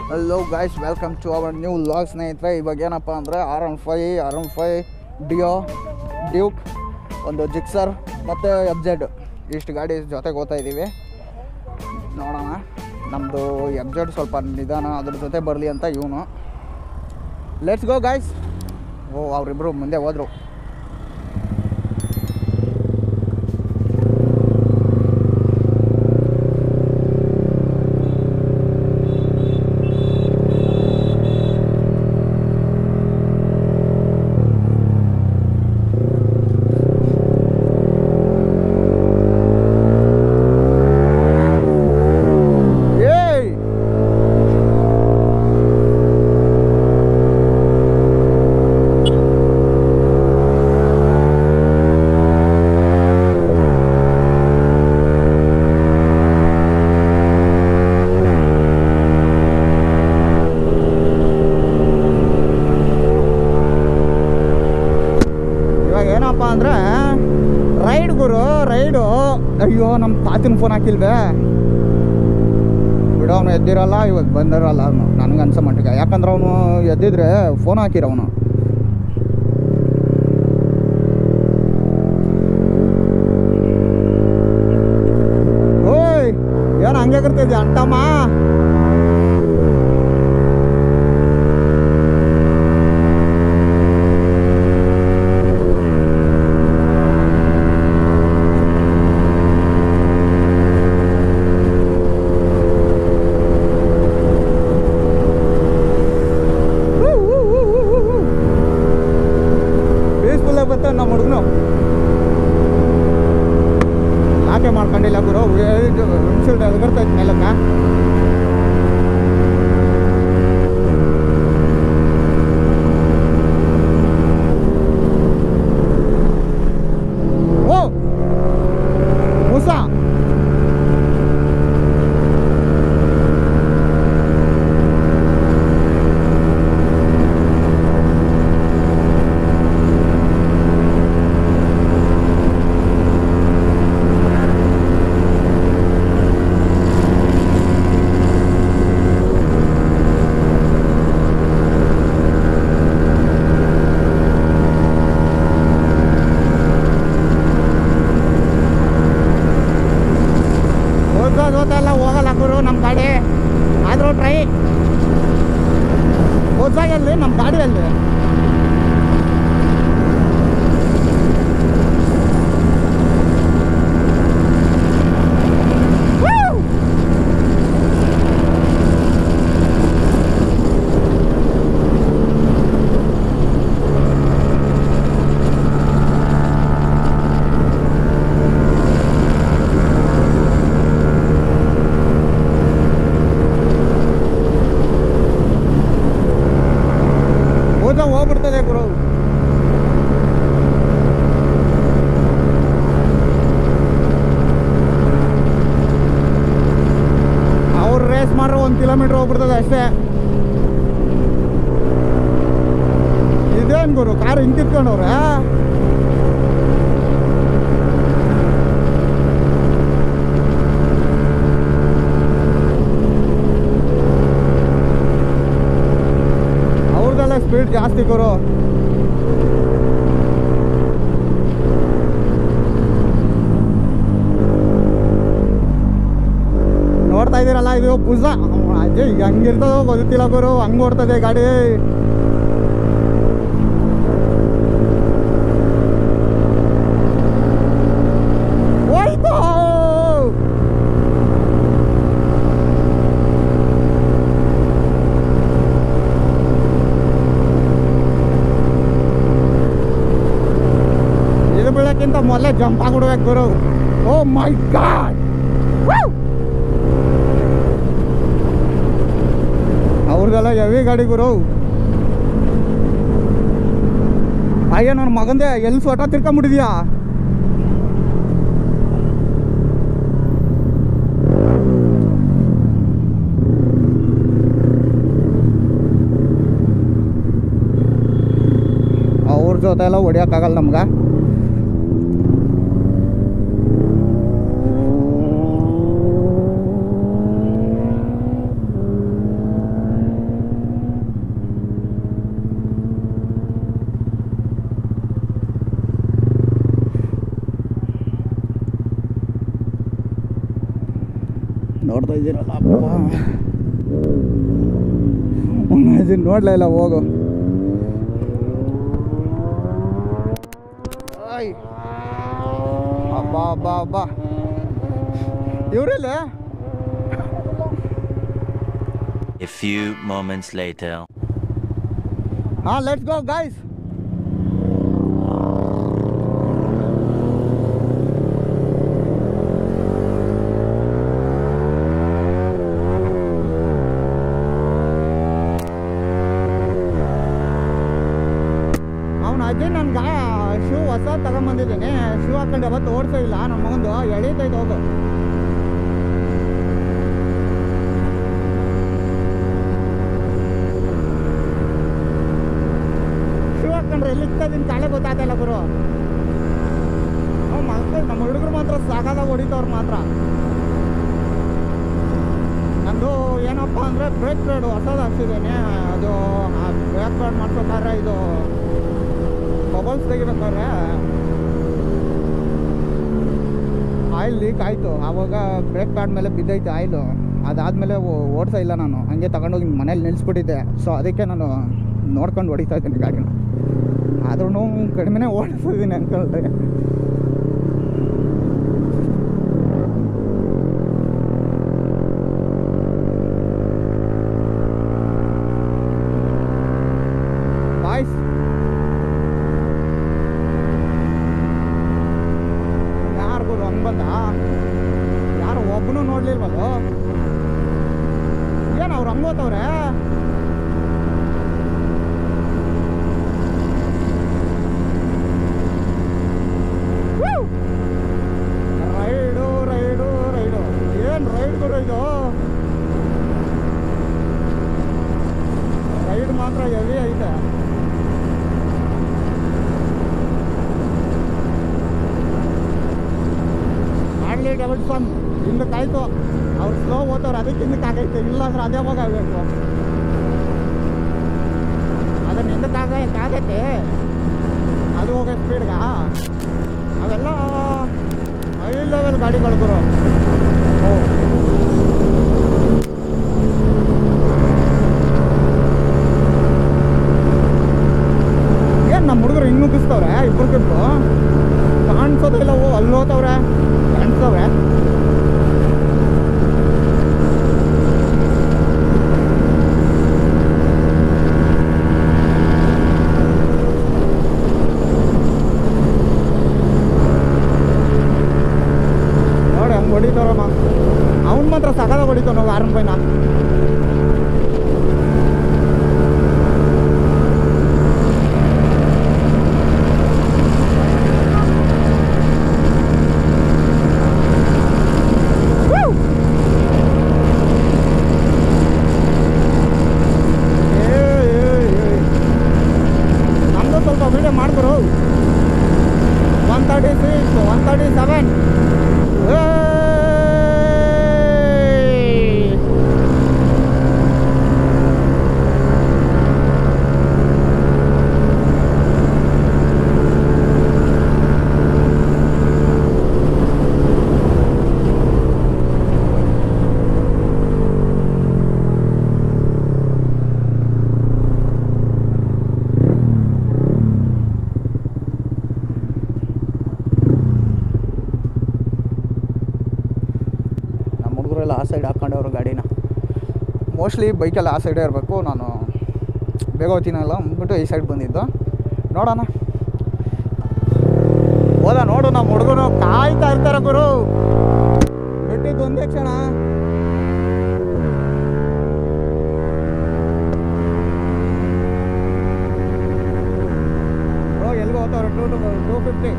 Hello guys, welcome to our new vlog ಸ್ನೇಹಿತರೆ. ಇವಾಗ ಏನಪ್ಪ ಅಂದರೆ R15 ಡಿಯೋ, ಡ್ಯೂಕ್, ಒಂದು ಜಿಕ್ಸರ್ ಮತ್ತು FZ ಇಷ್ಟು ಗಾಡಿ ಜೊತೆಗೆ ಹೋಗ್ತಾ ಇದ್ದೀವಿ. ನೋಡೋಣ, ನಮ್ಮದು FZ ಸ್ವಲ್ಪ ನಿಧಾನ, ಅದ್ರ ಜೊತೆ ಬರಲಿ ಅಂತ ಇವನು. Let's go guys. ಅವರಿಬ್ಬರು ಮುಂದೆ ಹೋದರು. ಏನಪ್ಪ ಅಂದರೆ ರೈಡು ಅಯ್ಯೋ, ನಮ್ಮ ತಾತಿನ ಫೋನ್ ಹಾಕಿಲ್ವೇ ಬಿಡು. ಅವನು ಎದ್ದಿರಲ್ಲ, ಇವಾಗ ಬಂದಿರಲ್ಲ ಅವನು, ನನಗೆ ಅನ್ಸೋ ಮಟ್ಟಿಗೆ. ಯಾಕಂದ್ರೆ ಅವನು ಎದ್ದಿದ್ರೆ ಫೋನ್ ಹಾಕಿರವನು. ಓಯ್, ಏನು ಹಂಗೆ ಕರ್ತಿದ್ಯಾ ಅಂಟಮ್ಮ? ನಮ್ಮ ಹುಡುಗನು ಯಾಕೆ ಮಾಡ್ಕೊಂಡಿಲ್ಲ ಗುರು, ವಿನ್ಶೀಲ್ಡ್ ಎಲ್ಗರ್ತೈತೆ ಮೇಲಕ್ಕ. ಓ ಮೂಸ, ಎಲ್ಲ ಹೋಗಲ್ಲ ಗುರು ನಮ್ಮ ಗಾಡಿ. ಆದರೂ ಟ್ರೈ ಹೊಸಾಗಲ್ಲಿ ನಮ್ಮ ಗಾಡಿಯಲ್ಲಿ ಹೋಗ್ಬಿಡ್ತದೆ ಗುರು. ಅವ್ರು ರೇಸ್ ಮಾಡ್ರೆ 1 ಕಿಲೋಮೀಟ್ರ್ ಹೋಗ್ಬಿಡ್ತದೆ ಅಷ್ಟೇ. ಇದೇನು ಗುರು, ಕಾರು ಹಿಂಗೆ ಕಿತ್ಕೊಂಡವ್ರೆ. ಸ್ಪೀಡ್ ಜಾಸ್ತಿ ಗುರು. ನೋಡ್ತಾ ಇದ್ದೀರಲ್ಲ, ಇದು ಪುಜ ಅಜ್ಜಿ ಹೆಂಗಿರ್ತದೋ ಗೊತ್ತಿಲ್ಲ ಗುರು, ಹಂಗೆ ಓಡ್ತದೆ ಗಾಡಿ. ಹೋಯ್ತು. ಬೀಳಕ್ಕಿಂತ ಮೊದಲೇ ಜಂಪ್ ಆಗ್ಬಿಡ್ಬೇಕು ಗುರು. ಓ ಮೈ ಗಾಡ್, ಅವ್ರದೆಲ್ಲ ಹೆವಿ ಗಾಡಿ ಗುರು. ಅಯ್ಯೋ, ನನ್ನ ಮಗಂದೆ ಎಲ್ಲಿ ಸೊಟ ತಿರ್ಕೊಂಬಿಟ್ಟಿದ್ಯಾ? ಅವ್ರ ಜೊತೆ ಎಲ್ಲ ಹೊಡಿಯೋಕ್ಕಾಗಲ್ಲ ನಮ್ಗೆ. ನೋಡ್ತಾ ಇದ್ದೀರಲ್ಲ ಅಪ್ಪ, ನೋಡ್ಲೇ ಇಲ್ಲ ಹೋಗು. ಆಯ್ ಅಬ್ಬಾ ಅಬ್ಬಾ ಅಬ್ಬಾ, ಇವರಿಲ್ಲ. A few moments later. Let's go guys. ಅವನು ಅಜ್ಜಿ ನನ್ಗೆ ಶೂ ಹೊಸ ತಗೊಂಬಂದಿದ್ದೀನಿ. ಶೂ ಹಾಕೊಂಡು ಯಾವತ್ತು ಓಡಿಸೋ ಇಲ್ಲ. ನಮ್ಮ ಮಗಂದು ಎಳೀತೈತೆ ಹೋಗು. ಎಲ್ಲಿ ಇರ್ತದಿನ ಕಾಳೆ ಗೊತ್ತಾಗ್ತಾಯಿಲ್ಲ ಗುರು. ಮಕ್ಕಳು ನಮ್ಮ ಹುಡುಗರು ಮಾತ್ರ ಸಾಕಾದಾಗ ಹೊಡಿತವ್ರು ಮಾತ್ರ. ನಂದು ಏನಪ್ಪ ಅಂದರೆ ಬ್ರೇಕ್ ಪ್ಯಾಡ್ ಹೊಸದು ಹಾಕ್ಸಿದ್ದೀನಿ. ಅದು ಆ ಬ್ರೇಕ್ ಪ್ಯಾಡ್ ಮಾಡ್ಬೇಕಾದ್ರೆ ಇದು ಬಬಲ್ಸ್ ತೆಗಿಬೇಕಾದ್ರೆ ಆಯಿಲ್ ಲೀಕ್ ಆಯಿತು. ಆವಾಗ ಬ್ರೇಕ್ ಪ್ಯಾಡ್ ಮೇಲೆ ಬಿದ್ದೈತೆ ಆಯಿಲು. ಅದಾದಮೇಲೆ ಓಡಿಸೋ ಇಲ್ಲ ನಾನು, ಹಂಗೆ ತಗೊಂಡೋಗಿ ಮನೇಲಿ ನಿಲ್ಲಿಸ್ಬಿಟ್ಟಿದ್ದೆ. ಸೊ ಅದಕ್ಕೆ ನಾನು ನೋಡ್ಕೊಂಡು ಹೊಡಿತಾ ಇದ್ದೀನಿ ಗಾಡಿನ. ಆದ್ರೂ ಕಡಿಮೆನೇ ಓಡಿಸಿದ್ದೀನಿ ಅಂಕಲ್ರೆ. ಬಾಯ್ಸ್, ಯಾರಿಗೂ ಹಂಗೆ ಬಂದ? ಯಾರು ಒಬ್ಬನು ನೋಡ್ಲಿಲ್ವಲ್ಲ? ಏನು ಅವ್ರು ಹಂಗೋತವ್ರೆ? ರೈಡ್ ಮಾತ್ರ ಹೆವಿ ಐತೆ. ಮಾಡ್ಲಿ ಡಬಲ್ ಫನ್ ಹಿಂದಕ್ಕಾಯ್ತು. ಅವ್ರು ಸ್ಲೋ ಓದವ್ರು, ಅದಕ್ಕೆ ಹಿಂದಕ್ಕಾಗೈತೆ. ಇಲ್ಲಾಂದ್ರೆ ಅದೇ ಹೋಗಬೇಕು. ಅದನ್ನ ಹಿಂದಕ್ಕಾಗೈತೆ, ಅದು ಹೋಗೋ ಸ್ಪೀಡ್ಗ. ಅವೆಲ್ಲ ಹೈ ಲೆವೆಲ್ ಗಾಡಿಗಳು ಗುರು. ಏನು ನಮ್ಮ ಹುಡುಗರು ಹಿಂಗೆ ನುಗ್ಗಿಸ್ತವ್ರೆ ಇಬ್ಬರಿಗಿಬ್ರು. ಕಾಣಿಸೋದಿಲ್ಲ. ಅಲ್ಲಿ ಹೋತವ್ರೆ, ಕಾಣಿಸ್ತವ್ರೆ. ನೋಡಿ ಹಂಗೆ ಹೊಡಿತಾರಮ್ಮ. ಅವ್ನು ಮಾತ್ರ ಸಗದ ಹೊಡಿತಾವ ನಾವು ಆರನ್ ಪೈನ. ವಿಡಿಯೋ ಮಾಡ್ಕೊರು. 136, 137. ಎಲ್ಲ ಆ ಸೈಡ್ ಹಾಕ್ಕೊಂಡವ್ರು ಗಾಡಿನ. ಮೋಸ್ಟ್ಲಿ ಬೈಕೆಲ್ಲ ಆ ಸೈಡೇ ಇರಬೇಕು. ನಾನು ಬೇಗ ಹೋಗ್ತೀನಲ್ಲ ಅಂದ್ಬಿಟ್ಟು ಈ ಸೈಡ್ ಬಂದಿದ್ದು. ನೋಡೋಣ, ಹೋದ ನೋಡು. ನಮ್ಮ ಹುಡುಗರು ಕಾಯ್ತಾ ಇರ್ತಾರೆ ಗುರು. ಬಿಟ್ಟಿದ್ದು ಒಂದೇ ಕ್ಷಣ. ಎಲ್ಲಿಗೆ ಹೋಗ್ತಾವ್ರೆ? 250.